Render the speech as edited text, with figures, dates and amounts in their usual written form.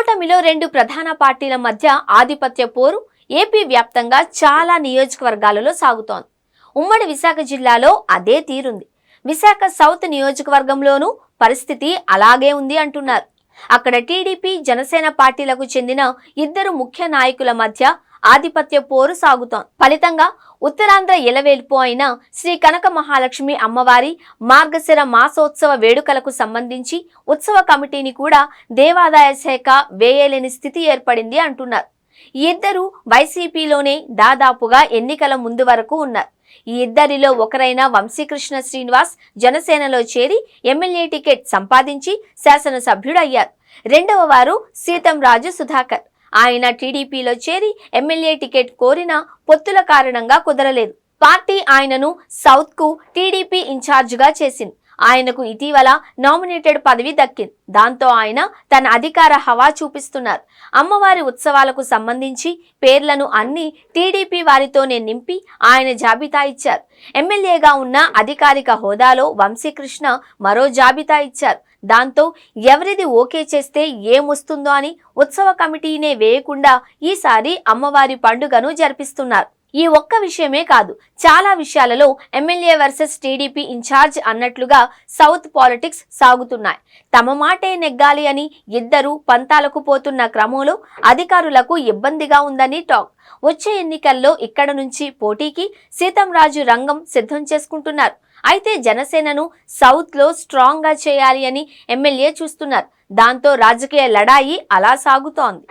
కూటమిలో రెండు ప్రధాన పార్టీల మధ్య ఆధిపత్య పోరు ఏపీ వ్యాప్తంగా చాలా నియోజకవర్గాలలో సాగుతోంది. ఉమ్మడి విశాఖ జిల్లాలో అదే తీరుంది. విశాఖ సౌత్ నియోజకవర్గంలోనూ పరిస్థితి అలాగే ఉంది అంటున్నారు. అక్కడ టీడీపీ, జనసేన పార్టీలకు చెందిన ఇద్దరు ముఖ్య నాయకుల మధ్య ఆధిపత్య పోరు సాగుతోంది. ఫలితంగా ఉత్తరాంధ్ర ఎలవేల్పు అయిన శ్రీ కనక మహాలక్ష్మి అమ్మవారి మార్గశిర మాసోత్సవ వేడుకలకు సంబంధించి ఉత్సవ కమిటీని కూడా దేవాదాయ శాఖ వేయలేని స్థితి ఏర్పడింది అంటున్నారు. ఈ ఇద్దరు వైసీపీలోనే దాదాపుగా ఎన్నికల ముందు వరకు ఉన్నారు. ఈ ఇద్దరిలో ఒకరైన వంశీకృష్ణ శ్రీనివాస్ జనసేనలో చేరి ఎమ్మెల్యే టికెట్ సంపాదించి శాసనసభ్యుడయ్యారు. రెండవ వారు సీతంరాజు సుధాకర్. ఆయన టీడీపీలో చేరి ఎమ్మెల్యే టికెట్ కోరిన పొత్తుల కారణంగా కుదరలేదు. పార్టీ ఆయనను సౌత్ కు టీడీపీ ఇన్ఛార్జిగా చేసింది. ఆయనకు ఇటీవల నామినేటెడ్ పదవి దక్కింది. దాంతో ఆయన తన అధికార హవా చూపిస్తున్నారు. అమ్మవారి ఉత్సవాలకు సంబంధించి పేర్లను అన్ని టీడీపీ వారితోనే నింపి ఆయన జాబితా ఇచ్చారు. ఎమ్మెల్యేగా ఉన్న అధికారిక హోదాలో వంశీకృష్ణ మరో జాబితా ఇచ్చారు. దాంతో ఎవరిది ఓకే చేస్తే ఏమొస్తుందో అని ఉత్సవ కమిటీనే వేయకుండా ఈసారి అమ్మవారి పండుగను జరిపిస్తున్నారు. ఈ ఒక్క విషయమే కాదు, చాలా విషయాలలో ఎమ్మెల్యే వర్సెస్ టీడీపీ ఇన్ఛార్జ్ అన్నట్లుగా సౌత్ పాలిటిక్స్ సాగుతున్నాయి. తమ మాటే నెగ్గాలి అని ఇద్దరు పంతాలకు పోతున్న క్రమంలో అధికారులకు ఇబ్బందిగా ఉందని టాక్. వచ్చే ఎన్నికల్లో ఇక్కడ నుంచి పోటీకి సీతంరాజు రంగం సిద్ధం చేసుకుంటున్నారు. అయితే జనసేనను సౌత్ లో స్ట్రాంగ్ గా చేయాలి అని ఎమ్మెల్యే చూస్తున్నారు. దాంతో రాజకీయ లడాయి అలా సాగుతోంది.